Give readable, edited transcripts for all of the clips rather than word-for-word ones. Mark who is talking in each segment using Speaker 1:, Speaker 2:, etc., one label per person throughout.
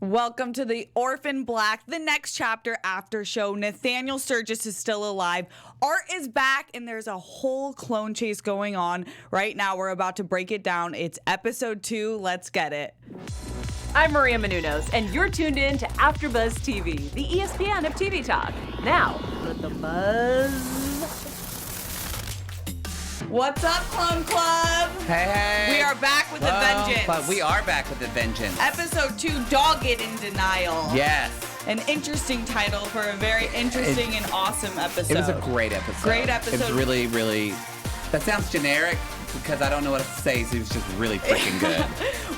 Speaker 1: Welcome to the Orphan Black, the next chapter after show. Nathaniel Sturgis is still alive. Art is back, and there's a whole clone chase going on. Right now, we're about to break it down. It's episode 2. Let's get it.
Speaker 2: I'm Maria Menounos, and you're tuned in to AfterBuzz TV, the ESPN of TV talk. Now, let the buzz.
Speaker 1: What's up, Clone Club?
Speaker 3: Hey.
Speaker 1: We are back with a vengeance.
Speaker 3: But we are back with a vengeance.
Speaker 1: Episode 2, Dogged in Denial.
Speaker 3: Yes.
Speaker 1: An interesting title for a very interesting and awesome episode.
Speaker 3: It was a great episode.
Speaker 1: Great episode.
Speaker 3: It was really, really... That sounds generic because I don't know what to say, so it was just really freaking good.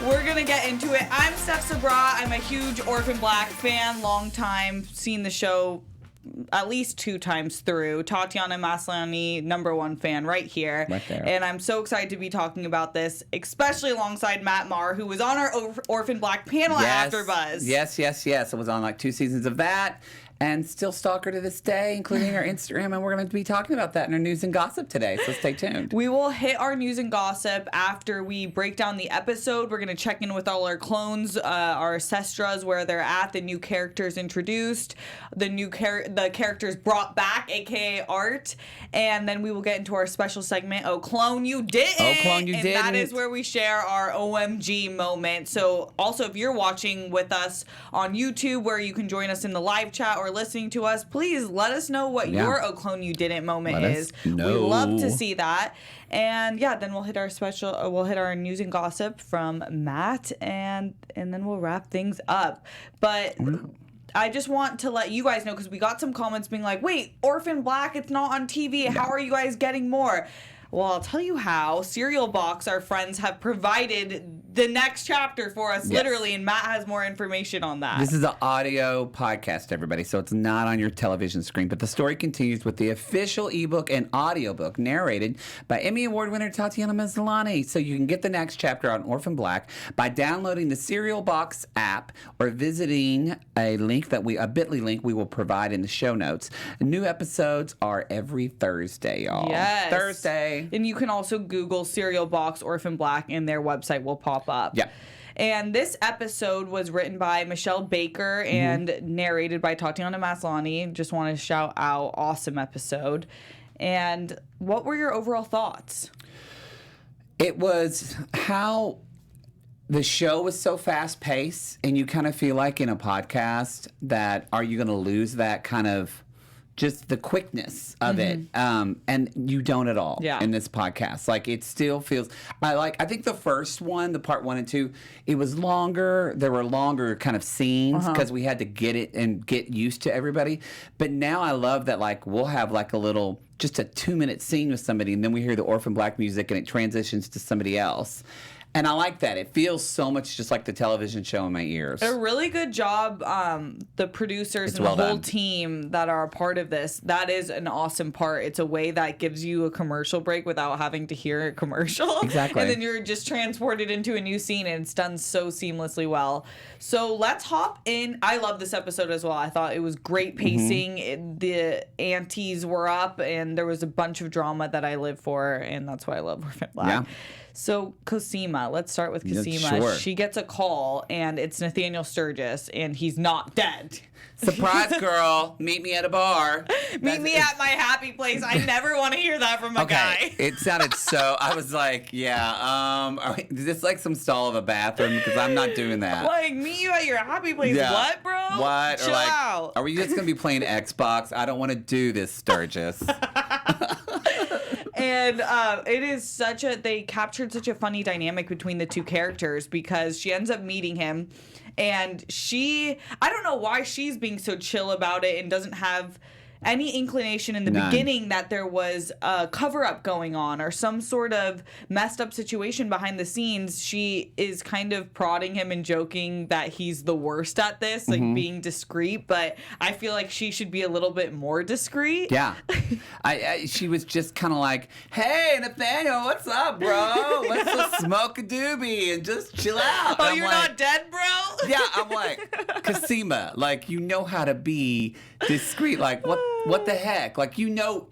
Speaker 1: We're going to get into it. I'm Steph Sabra. I'm a huge Orphan Black fan, long time, seen the show at least 2 times through. Tatiana Maslany, #1 fan right here.
Speaker 3: Right there.
Speaker 1: And I'm so excited to be talking about this, especially alongside Matt Maher, who was on our Orphan Black panel at AfterBuzz.
Speaker 3: Yes. I was on like 2 seasons of that. And still stalk her to this day, including her Instagram. And we're going to be talking about that in our news and gossip today. So stay tuned.
Speaker 1: We will hit our news and gossip after we break down the episode. We're going to check in with all our clones, our Sestras, where they're at, the new characters introduced, the characters brought back, a.k.a. Art. And then we will get into our special segment, Oh, Clone, You Didn't.
Speaker 3: Oh, Clone, You
Speaker 1: and
Speaker 3: Didn't.
Speaker 1: And that is where we share our OMG moment. So also, if you're watching with us on YouTube, where you can join us in the live chat or listening to us, please let us know what your Oh Clone You Didn't moment is. We love to see that. And yeah, then we'll hit our news and gossip from Matt, and then we'll wrap things up. But I just want to let you guys know, because we got some comments being like, wait, Orphan Black, it's not on TV. How are you guys getting more? Well, I'll tell you how. Cereal Box, our friends, have provided the next chapter for us, literally, and Matt has more information on that.
Speaker 3: This is an audio podcast, everybody, so it's not on your television screen. But the story continues with the official ebook and audiobook narrated by Emmy Award winner Tatiana Maslany. So you can get the next chapter on Orphan Black by downloading the Cereal Box app or visiting a bit.ly link we will provide in the show notes. New episodes are every Thursday, y'all.
Speaker 1: Yes.
Speaker 3: Thursday.
Speaker 1: And you can also Google Cereal Box Orphan Black, and their website will pop up.
Speaker 3: Yeah.
Speaker 1: And this episode was written by Michelle Baker and narrated by Tatiana Maslany. Just want to shout out, awesome episode. And what were your overall thoughts?
Speaker 3: It was how the show was so fast-paced, and you kind of feel like in a podcast that are you going to lose that kind of just the quickness of it, and you don't at all in this podcast. Like, it still feels I think the first one, the part 1 and 2, it was longer. There were longer kind of scenes because we had to get it and get used to everybody. But now I love that, like, we'll have like just a 2-minute scene with somebody, and then we hear the Orphan Black music and it transitions to somebody else. And I like that. It feels so much just like the television show in my ears.
Speaker 1: A really good job, the producers and the whole team that are a part of this. That is an awesome part. It's a way that gives you a commercial break without having to hear a commercial.
Speaker 3: Exactly.
Speaker 1: And then you're just transported into a new scene, and it's done so seamlessly well. So let's hop in. I love this episode as well. I thought it was great pacing. The antes were up, and there was a bunch of drama that I live for, and that's why I love Orphan Black.
Speaker 3: Yeah.
Speaker 1: So Cosima, let's start with Cosima.
Speaker 3: Sure.
Speaker 1: She gets a call, and it's Nathaniel Sturgis, and he's not dead.
Speaker 3: Surprise, girl. Meet me at a bar.
Speaker 1: Meet me at my happy place. I never want to hear that from a guy.
Speaker 3: It sounded so... I was like, is this like some stall of a bathroom? Because I'm not doing that.
Speaker 1: Like, meet you at your happy place.
Speaker 3: Yeah.
Speaker 1: What, bro?
Speaker 3: What?
Speaker 1: Chill out.
Speaker 3: Are we just going to be playing Xbox? I don't want to do this, Sturgis.
Speaker 1: And it is they captured such a funny dynamic between the two characters, because she ends up meeting him, and I don't know why she's being so chill about it and doesn't have any inclination in the beginning that there was a cover-up going on or some sort of messed up situation behind the scenes. She is kind of prodding him and joking that he's the worst at this, like being discreet, but I feel like she should be a little bit more discreet.
Speaker 3: Yeah. She was just kind of like, hey, Nathaniel, what's up, bro? Let's just smoke a doobie and just chill out.
Speaker 1: Oh, you're not dead, bro?
Speaker 3: Yeah, I'm like, Cosima, like, you know how to be discreet. Like, what the heck? Like, you know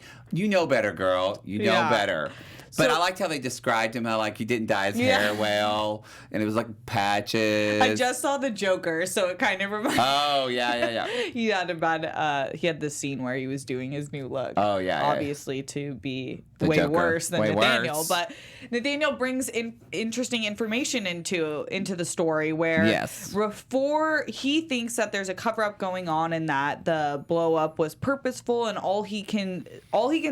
Speaker 3: better, girl. You know better. But I liked how they described him, how like he didn't dye his hair well, and it was like patches.
Speaker 1: I just saw the Joker, so it kind of reminds.
Speaker 3: Oh yeah.
Speaker 1: He had a bad. He had this scene where he was doing his new look.
Speaker 3: Oh yeah.
Speaker 1: Obviously to be
Speaker 3: The
Speaker 1: way
Speaker 3: Joker.
Speaker 1: worse than
Speaker 3: Way
Speaker 1: Nathaniel,
Speaker 3: worse.
Speaker 1: but Nathaniel brings interesting information into the story where before he thinks that there's a cover up going on and that the blow up was purposeful, and all he can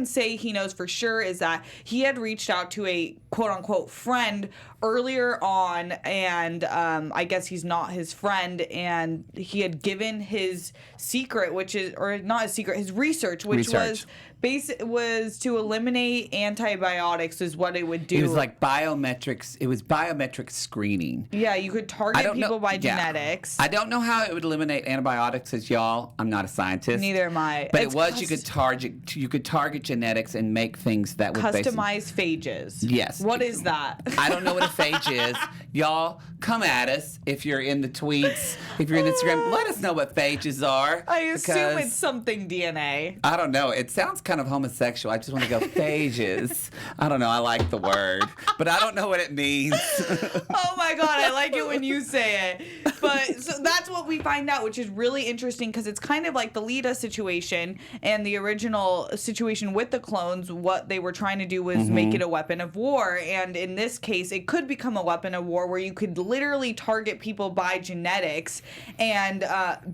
Speaker 1: say he knows for sure is that he had reached out to a quote unquote friend earlier on, and I guess he's not his friend, and he had given his secret, which is, or not his secret, his research, which was to eliminate antibiotics is what it would do.
Speaker 3: It was like biometrics. It was biometric screening.
Speaker 1: Yeah, you could target people by genetics.
Speaker 3: I don't know how it would eliminate antibiotics, as y'all. I'm not a scientist.
Speaker 1: Neither am I.
Speaker 3: But you could target genetics and make things that would
Speaker 1: customize phages.
Speaker 3: Yes.
Speaker 1: What is that?
Speaker 3: I don't know what a phage is. Y'all, come at us if you're in the tweets, if you're in Instagram. Let us know what phages are.
Speaker 1: I assume it's something DNA.
Speaker 3: I don't know. It sounds kind of homosexual. I just want to go phages. I don't know. I like the word, but I don't know what it means.
Speaker 1: Oh my God, I like it when you say it. But so that's what we find out, which is really interesting because it's kind of like the Lita situation and the original situation with the clones. What they were trying to do was make it a weapon of war. And in this case, it could become a weapon of war where you could literally target people by genetics and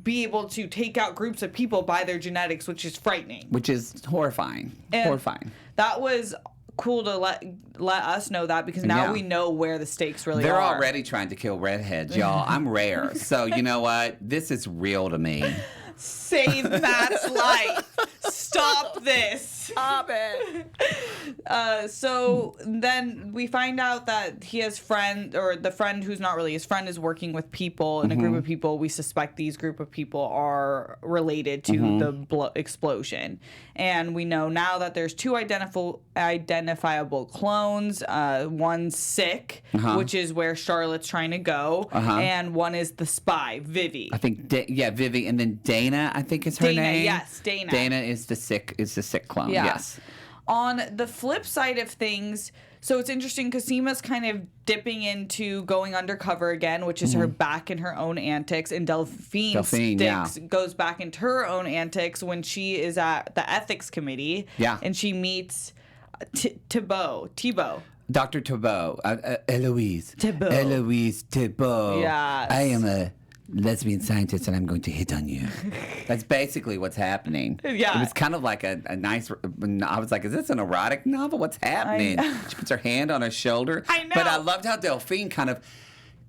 Speaker 1: be able to take out groups of people by their genetics, which is frightening.
Speaker 3: Which is horrifying.
Speaker 1: And
Speaker 3: horrifying.
Speaker 1: That was cool to let us know that, because now we know where the stakes really are.
Speaker 3: They're already trying to kill redheads, y'all. I'm rare. So you know what? This is real to me.
Speaker 1: Save Matt's life. Stop this.
Speaker 3: Stop it.
Speaker 1: So then we find out that he has the friend who's not really his friend is working with people in a group of people. We suspect these group of people are related to the explosion. And we know now that there's two identifiable clones. One's sick, which is where Charlotte's trying to go. And one is the spy, Vivi.
Speaker 3: I think, Vivi. And then Dana, I think is her name.
Speaker 1: Yes, Dana.
Speaker 3: Dana is the sick clone.
Speaker 1: Yeah.
Speaker 3: Yes.
Speaker 1: On the flip side of things, so it's interesting, Cosima's kind of dipping into going undercover again, which is her back in her own antics, and Delphine goes back into her own antics when she is at the ethics committee.
Speaker 3: Yeah.
Speaker 1: And she meets Thibault.
Speaker 3: Dr. Thibault. Eloise.
Speaker 1: Thibault.
Speaker 3: Eloise Thibault.
Speaker 1: Yes.
Speaker 3: I am a lesbian scientist and I'm going to hit on you. That's basically what's happening.
Speaker 1: Yeah.
Speaker 3: It was kind of like a nice, I was like, is this an erotic novel? What's happening? She puts her hand on her shoulder.
Speaker 1: I know.
Speaker 3: But I loved how Delphine kind of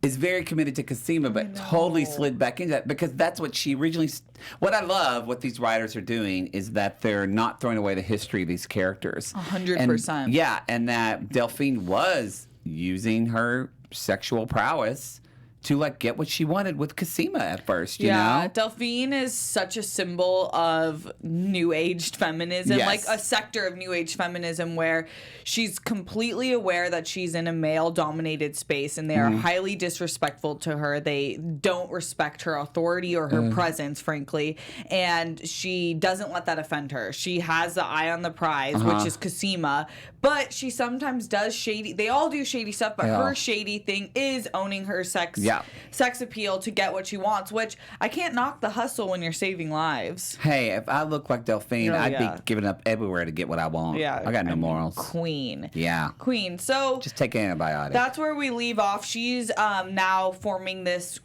Speaker 3: is very committed to Cosima, but totally slid back into that, because that's what she originally... What I love, what these writers are doing, is that they're not throwing away the history of these characters.
Speaker 1: 100%.
Speaker 3: Yeah, and that Delphine was using her sexual prowess to like get what she wanted with Cosima at first, you know?
Speaker 1: Delphine is such a symbol of new aged feminism,
Speaker 3: Yes.
Speaker 1: like a sector of new age feminism where she's completely aware that she's in a male dominated space and they are highly disrespectful to her. They don't respect her authority or her presence, frankly, and she doesn't let that offend her. She has the eye on the prize, which is Cosima, but she sometimes does shady. They all do shady stuff, but her shady thing is owning her sex appeal to get what she wants, which I can't knock the hustle when you're saving lives.
Speaker 3: Hey, if I look like Delphine, I'd be giving up everywhere to get what I want.
Speaker 1: Yeah,
Speaker 3: I got no morals.
Speaker 1: Queen.
Speaker 3: Yeah.
Speaker 1: Queen. So
Speaker 3: Just take an antibiotic.
Speaker 1: that's where we leave off. She's now forming this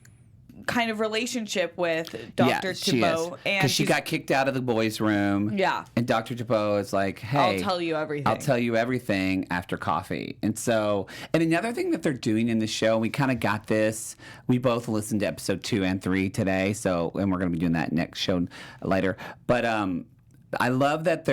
Speaker 1: kind of relationship with Dr. Thibault.
Speaker 3: Because she got kicked out of the boys' room.
Speaker 1: Yeah.
Speaker 3: And Dr. Thibault is like, hey,
Speaker 1: I'll tell you everything.
Speaker 3: I'll tell you everything after coffee. And so, and another thing that they're doing in the show, we kind of got this. We both listened to episode 2 and 3 today. So, and we're going to be doing that next show later. But I love that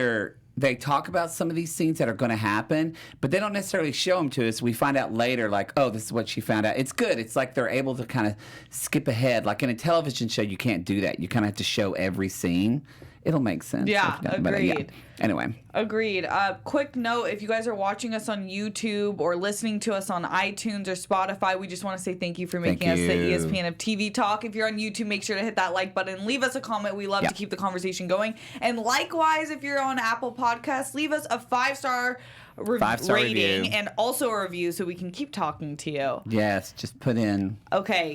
Speaker 3: they talk about some of these scenes that are going to happen, but they don't necessarily show them to us. We find out later, like, oh, this is what she found out. It's good. It's like they're able to kind of skip ahead. Like in a television show, you can't do that. You kind of have to show every scene. It'll make sense.
Speaker 1: Yeah, agreed.
Speaker 3: Anyway.
Speaker 1: Agreed. Quick note, if you guys are watching us on YouTube or listening to us on iTunes or Spotify, we just want to say thank you for making us the ESPN of TV Talk. If you're on YouTube, make sure to hit that like button. Leave us a comment. We love to keep the conversation going. And likewise, if you're on Apple Podcasts, leave us a 5-star rating
Speaker 3: review.
Speaker 1: And also a review so we can keep talking to you.
Speaker 3: Yes, just put in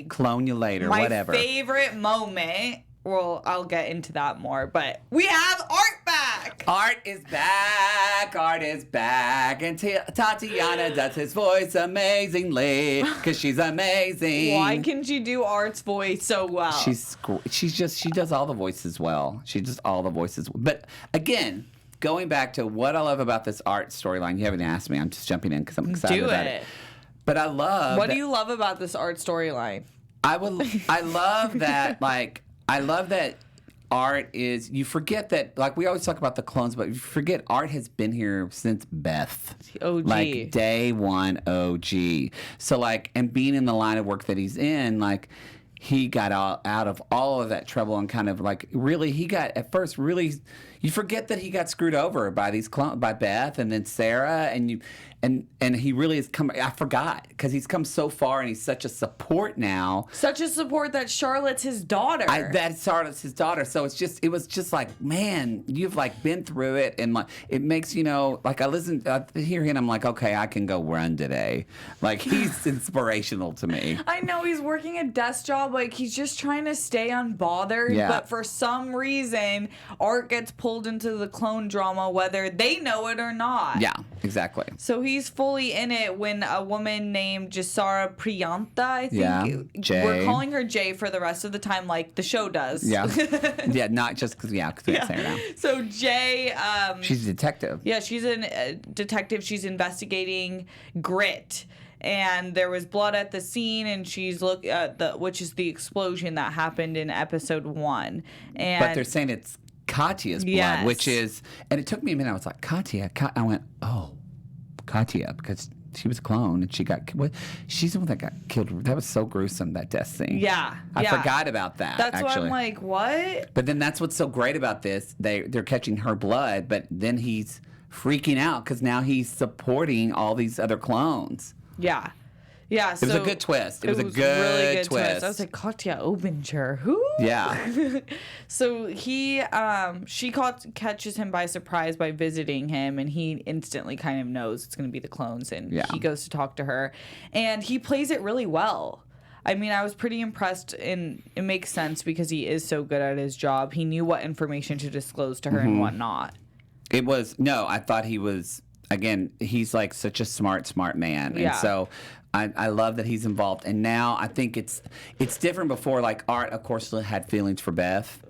Speaker 3: clone you later, whatever.
Speaker 1: My favorite moment... Well, I'll get into that more, but we have Art back!
Speaker 3: Art is back, Art is back, and Tatiana does his voice amazingly, because she's amazing.
Speaker 1: Why can she do Art's voice so well?
Speaker 3: She does all the voices well. She does all the voices. But again, going back to what I love about this Art storyline, you haven't asked me, I'm just jumping in because I'm excited about it. But I love...
Speaker 1: What do you love about this Art storyline?
Speaker 3: I love that, I love that Art is, you forget that, we always talk about the clones, but you forget Art has been here since Beth.
Speaker 1: OG.
Speaker 3: Day one OG. So, and being in the line of work that he's in, he got out of all of that trouble and kind of, really, he got, at first, really, you forget that he got screwed over by these by Beth and then Sarah, and he really has come, I forgot, because he's come so far and he's such a support now.
Speaker 1: Such a support that Charlotte's his daughter.
Speaker 3: That Charlotte's his daughter. So it was just man, you've been through it, and it makes, I hear him, I'm like, okay, I can go run today. He's inspirational to me.
Speaker 1: I know he's working a desk job, he's just trying to stay unbothered, but for some reason, Art gets pulled into the clone drama, whether they know it or not.
Speaker 3: Yeah, exactly.
Speaker 1: So he's fully in it when a woman named Jasara Priyantha, I think.
Speaker 3: Jay.
Speaker 1: We're calling her Jay for the rest of the time, like the show does.
Speaker 3: Yeah. Yeah, not just because, we say her now.
Speaker 1: So Jay...
Speaker 3: she's a detective.
Speaker 1: Yeah, she's a detective. She's investigating Grit. And there was blood at the scene, and she's which is the explosion that happened in episode 1.
Speaker 3: But they're saying it's Katya's blood, which is... And it took me a minute. I was like, Katya? I went, oh... Katya, because she was a clone and she got... She's the one that got killed. That was so gruesome, that death scene.
Speaker 1: Yeah.
Speaker 3: I forgot about that,
Speaker 1: That's why I'm like, what?
Speaker 3: But then that's what's so great about this. They're catching her blood, but then he's freaking out because now he's supporting all these other clones.
Speaker 1: Yeah. Yeah,
Speaker 3: it was a good twist. It was a
Speaker 1: really good
Speaker 3: twist.
Speaker 1: I was like, Katya Obinger, who?
Speaker 3: Yeah.
Speaker 1: So she catches him by surprise by visiting him, and he instantly kind of knows it's going to be the clones, and he goes to talk to her, and he plays it really well. I mean, I was pretty impressed, and it makes sense because he is so good at his job. He knew what information to disclose to her and what not.
Speaker 3: I thought he was, again, he's such a smart man.
Speaker 1: Yeah.
Speaker 3: And so I love that he's involved. And now I think it's different. Before, Art, of course, had feelings for Beth.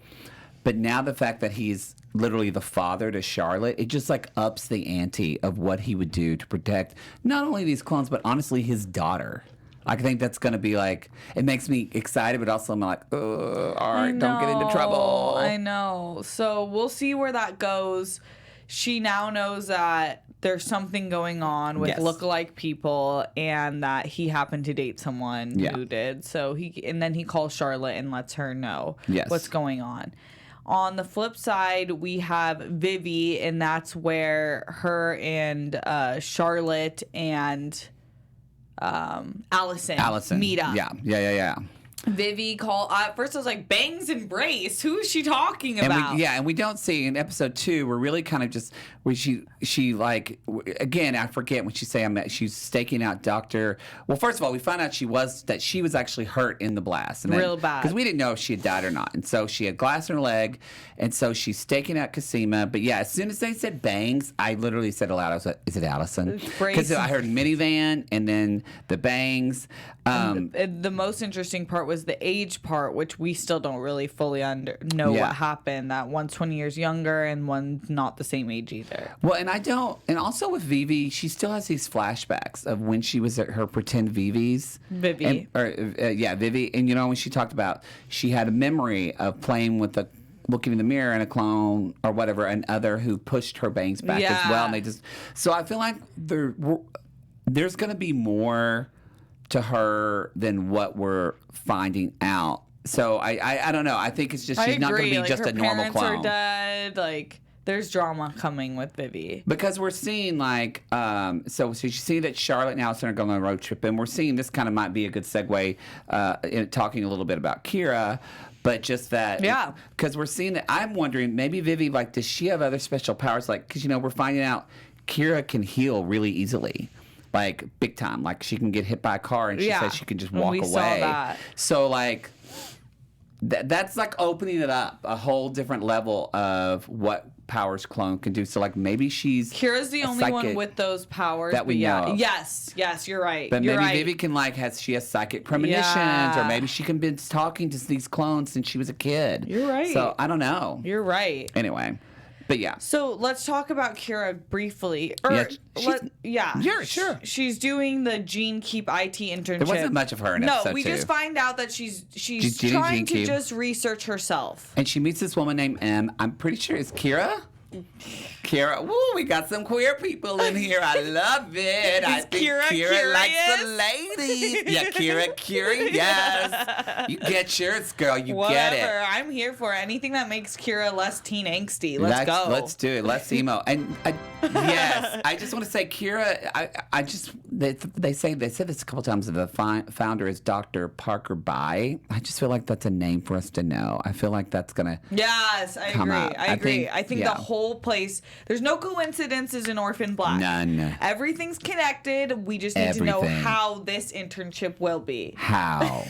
Speaker 3: But now the fact that he's literally the father to Charlotte, it just ups the ante of what he would do to protect not only these clones, but honestly his daughter. I think that's going to be it makes me excited, but also I'm like, Art, don't get into trouble.
Speaker 1: I know. So we'll see where that goes. She now knows that there's something going on with lookalike people, and that he happened to date someone who did. So then he calls Charlotte and lets her know what's going on. On the flip side, we have Vivi, and that's where her and Charlotte and Allison meet up.
Speaker 3: Yeah.
Speaker 1: Vivi at first I was like, Bangs Embrace? Who is she talking about?
Speaker 3: And we don't see in episode 2, we're really kind of just, where she again, I forget when she she's staking out Dr. Well, first of all, we find out she was actually hurt in the blast. And
Speaker 1: real bad.
Speaker 3: Because we didn't know if she had died or not. And so she had glass in her leg, and so she's staking out Cosima. But yeah, as soon as they said Bangs, I literally said aloud, I was like, is it Allison? Because I heard minivan and then the Bangs.
Speaker 1: The most interesting part was the age part, which we still don't really fully know what happened. That one's 20 years younger and one's not the same age either.
Speaker 3: Well, and also with Vivi, she still has these flashbacks of when she was at her pretend Vivi.
Speaker 1: Vivi.
Speaker 3: And when she talked about, she had a memory of playing with looking in the mirror and a clone or whatever, and other who pushed her Bangs back as well. And so I feel like there's going to be more to her than what we're finding out. So I don't know. I think it's just she's not going to be just a normal clone.
Speaker 1: Her parents are dead. There's drama coming with Vivi.
Speaker 3: Because we're seeing, like, so you see that Charlotte and Allison are going on a road trip, and we're seeing this kind of might be a good segue in talking a little bit about Kira, but just that.
Speaker 1: Yeah.
Speaker 3: Because we're seeing that, I'm wondering, maybe Vivi, like, does she have other special powers? Like, because, we're finding out Kira can heal really easily. Like, big time. Like, she can get hit by a car, and she says she can just walk away.
Speaker 1: Saw that.
Speaker 3: So, like, that's, like, opening it up, a whole different level of what powers clone can do. So, like, maybe
Speaker 1: Kira's the only one with those powers
Speaker 3: that we know of.
Speaker 1: Yes, you're right.
Speaker 3: But
Speaker 1: you're
Speaker 3: maybe
Speaker 1: right.
Speaker 3: Vivi can, like, she has psychic premonitions, or maybe she can be talking to these clones since she was a kid.
Speaker 1: You're right.
Speaker 3: So I don't know.
Speaker 1: You're right.
Speaker 3: Anyway, but yeah.
Speaker 1: So let's talk about Kira briefly.
Speaker 3: Sure.
Speaker 1: She's doing the Gene Keep IT internship.
Speaker 3: There wasn't much of her in episode 2.
Speaker 1: No, we just find out that she's trying to just research herself.
Speaker 3: And she meets this woman named M. I'm pretty sure it's Kira. Woo, we got some queer people in here. I love it. I think Kira likes the ladies. Yeah, Kira, yes. You get yours, girl. You get it.
Speaker 1: Whatever. I'm here for anything that makes Kira less teen angsty. Let's go.
Speaker 3: Let's do it. Let's emo. And yes, I just want to say, Kira. They said this a couple times. The founder is Dr. Parker Bai. I just feel like that's a name for us to know. I feel like that's gonna.
Speaker 1: Yes, I agree. I agree. I think the whole place. There's no coincidences in Orphan Black.
Speaker 3: None.
Speaker 1: Everything's connected. We just need to know how this internship will be.
Speaker 3: How?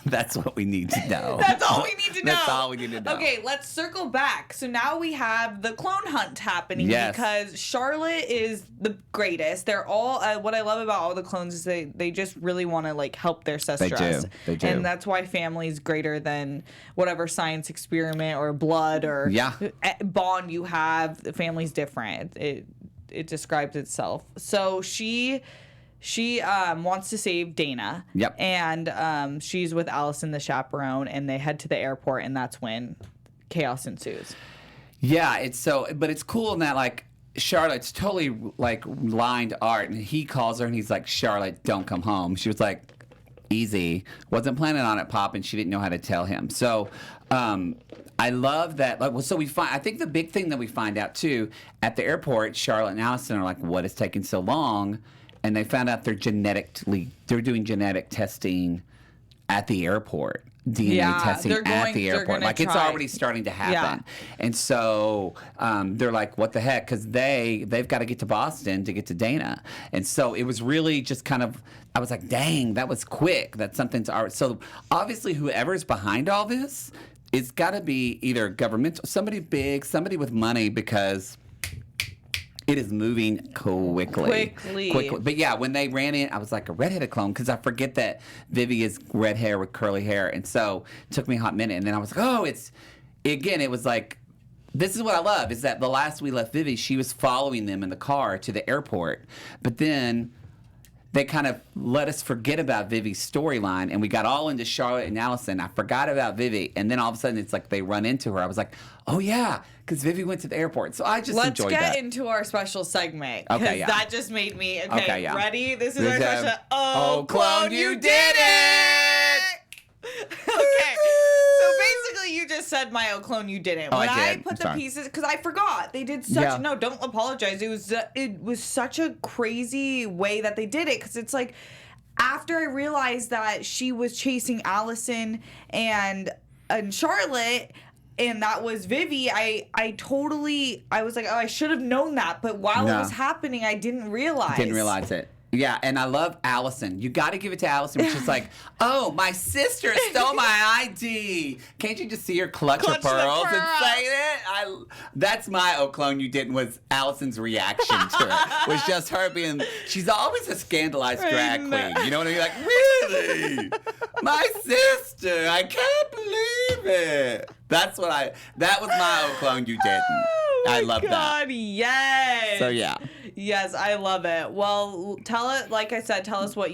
Speaker 3: That's what we need to know.
Speaker 1: That's all we need to know.
Speaker 3: That's all we need to know.
Speaker 1: Okay, let's circle back. So now we have the clone hunt happening because Charlotte is the greatest. They're all, what I love about all the clones is they just really want to like help their sestress.
Speaker 3: They do.
Speaker 1: And that's why family is greater than whatever science experiment or blood or bond you have. The family's different. It describes itself. So she wants to save Dana.
Speaker 3: Yep.
Speaker 1: And she's with Allison, the chaperone, and they head to the airport, and that's when chaos ensues.
Speaker 3: Yeah, but it's cool in that, like, Charlotte's totally, like, lying to Art, and he calls her, and he's like, Charlotte, don't come home. She was like, easy. Wasn't planning on it popping. She didn't know how to tell him. So, I love that. Like, well, so I think the big thing that we find out, too, at the airport, Charlotte and Allison are like, what is taking so long? And they found out they're doing genetic testing at the airport. DNA testing at the airport. Like, it's already starting to happen. Yeah. And so they're like, what the heck? Because they've got to get to Boston to get to Dana. And so it was really just kind of, I was like, dang, that was quick. That something's already. So obviously whoever's behind all this, it's got to be either governmental, somebody big, somebody with money, because it is moving quickly. But yeah, when they ran in, I was like, a redheaded clone, because I forget that Vivi is red hair with curly hair. And so it took me a hot minute. And then I was like, oh, it was like, this is what I love, is that the last we left Vivi, she was following them in the car to the airport. But then they kind of let us forget about Vivi's storyline, and we got all into Charlotte and Allison. I forgot about Vivi, and then all of a sudden it's like they run into her. I was like, oh yeah, because Vivi went to the airport. So I just enjoyed that.
Speaker 1: Let's get into our special segment, because that just made me, ready? This is our special,
Speaker 3: clone, you did it!
Speaker 1: Okay. So basically, you just said my clone, you didn't. When I put the pieces, because I forgot, they did such. No, don't apologize. It was such a crazy way that they did it, because it's like after I realized that she was chasing Allison and Charlotte, and that was Vivi, I was like, oh, I should have known that, but while it was happening, I didn't realize.
Speaker 3: Didn't realize it. Yeah, and I love Allison. You got to give it to Allison, which is like, oh, my sister stole my ID. Can't you just see her clutch her pearls and say it? That's my clone you didn't, was Allison's reaction to it. Was just her being, she's always a scandalized drag queen. You know what I mean? Like, really? My sister, I can't believe it. That was my clone you didn't. I love that.
Speaker 1: Yes.
Speaker 3: So, yeah.
Speaker 1: Yes, I love it. Well, tell us what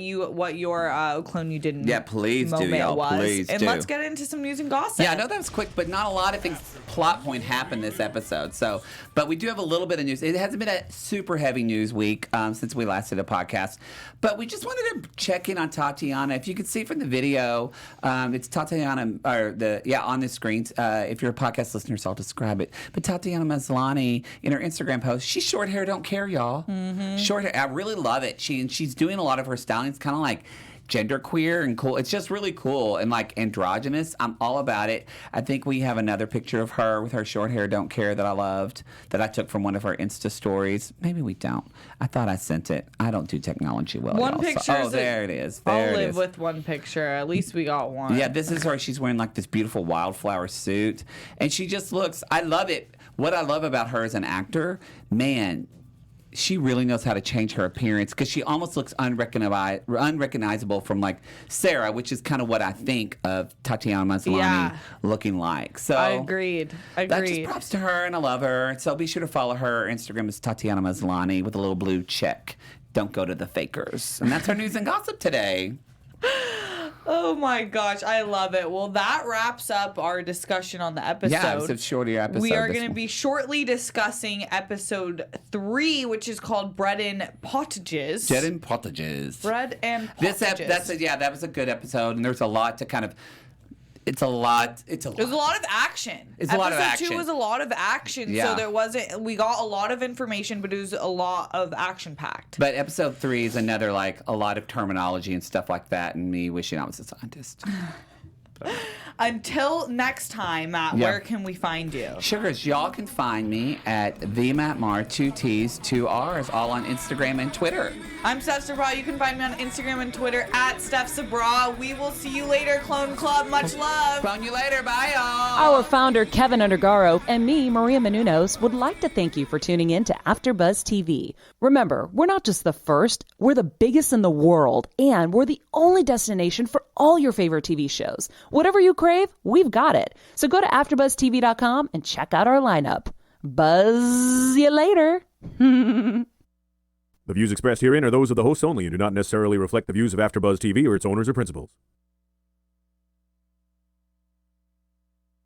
Speaker 1: your clone you didn't.
Speaker 3: Yeah, please do,
Speaker 1: moment
Speaker 3: y'all.
Speaker 1: was.
Speaker 3: Please
Speaker 1: and
Speaker 3: do.
Speaker 1: let's get into some news and gossip.
Speaker 3: Yeah, I know that was quick, but not a lot of things plot point happened this episode. So, but we do have a little bit of news. It hasn't been a super heavy news week since we last did a podcast, but we just wanted to check in on Tatiana. If you could see from the video, it's Tatiana, on the screens. If you're a podcast listener, so I'll describe it. But Tatiana Maslany, in her Instagram post, she's short hair, don't care, y'all. Mm-hmm. Short hair, I really love it. She's doing a lot of her styling. It's kind of like genderqueer and cool. It's just really cool and like androgynous. I'm all about it. I think we have another picture of her with her short hair, don't care, that I loved, that I took from one of her Insta stories. Maybe we don't. I thought I sent it. I don't do technology well.
Speaker 1: One
Speaker 3: y'all.
Speaker 1: picture.
Speaker 3: Oh, there it is.
Speaker 1: I'll live with one picture. At least we got one.
Speaker 3: Yeah, this is her. She's wearing like this beautiful wildflower suit, and she just looks. I love it. What I love about her as an actor, man, she really knows how to change her appearance because she almost looks unrecognizable from like Sarah, which is kind of what I think of Tatiana Maslany looking like. So
Speaker 1: I agreed.
Speaker 3: That's just props to her, and I love her. So be sure to follow her. Her Instagram is Tatiana Maslany with a little blue check. Don't go to the fakers. And that's our news and gossip today.
Speaker 1: Oh my gosh, I love it. Well, that wraps up our discussion on the episode.
Speaker 3: Yeah, it's a shorter episode.
Speaker 1: We are going to be shortly discussing episode 3, which is called Bread and Pottages.
Speaker 3: Bread and Pottages.
Speaker 1: Bread and Pottages.
Speaker 3: That was a good episode, and there's a lot to kind of. It's a lot.
Speaker 1: There's a lot of action.
Speaker 3: It's a lot of action.
Speaker 1: Episode 2 was a lot of action, so we got a lot of information, but it was a lot of action-packed.
Speaker 3: But episode 3 is another, like, a lot of terminology and stuff like that, and me wishing I was a scientist.
Speaker 1: Until next time, Matt, where can we find you?
Speaker 3: Sugars, y'all can find me at the Matt Mar, 2 T's, 2 R's, all on Instagram and Twitter.
Speaker 1: I'm Steph Sabra. You can find me on Instagram and Twitter at Steph Sabra. We will see you later, Clone Club. Much love.
Speaker 3: Phone you later. Bye, y'all.
Speaker 2: Our founder, Keven Undergaro, and me, Maria Menounos, would like to thank you for tuning in to AfterBuzz TV. Remember, we're not just the first, we're the biggest in the world, and we're the only destination for all your favorite TV shows. Whatever you crave, we've got it. So go to AfterBuzzTV.com and check out our lineup. Buzz you later.
Speaker 4: The views expressed herein are those of the hosts only and do not necessarily reflect the views of AfterBuzz TV or its owners or principals.